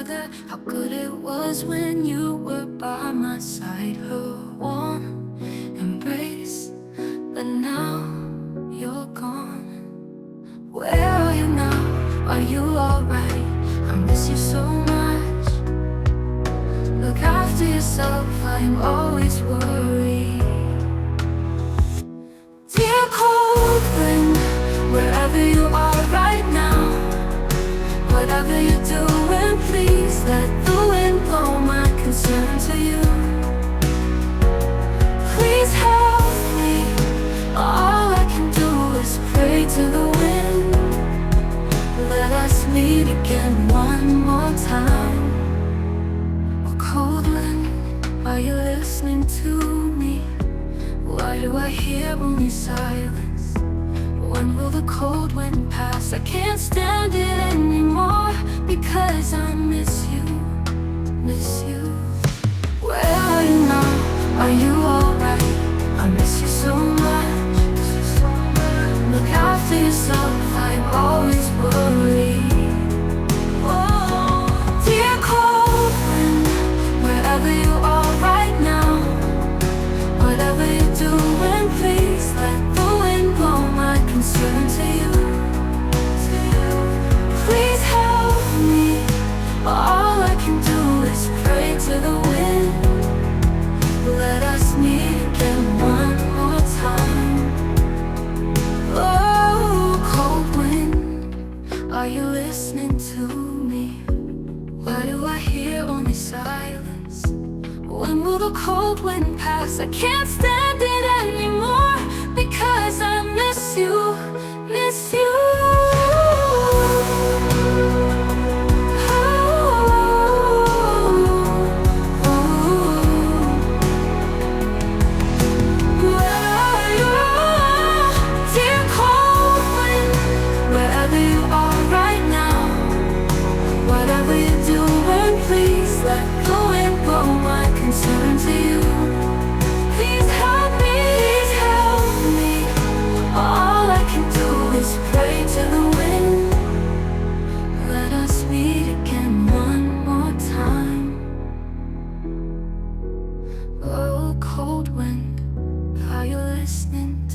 together. How good it was when you were by my side. Her warm embrace, but now you're gone. Where are you now? Are you alright? I miss you so much. Look after yourself, I'm always worried. Dear cold wind, wherever you are right now, whatever you're doing, please let the wind blow my concern to you. Please help me, all I can do is pray to the wind. Let us meet again one more time. Oh, cold wind, are you listening to me? Why do I hear only silence? When will the cold wind pass? I can't stand it anymore, because I miss you, miss you. Where are you now? Are you alright? I miss you so much. Look after yourself, I'm always worried. Oh, dear cold wind, wherever you are right now, whatever you're doing, please let the wind blow my concern to you. Please help me, all I can do is pray to the wind. Let us meet again one more time. Oh, cold wind, are you listening to me? Why do I hear only silence? When will the cold wind pass? I can't stand it anymore, because I miss you, miss you. Please let the wind blow my concern to you. Please help me, all I can do is pray to the wind. Let us meet again one more time. Oh, cold wind, are you listening?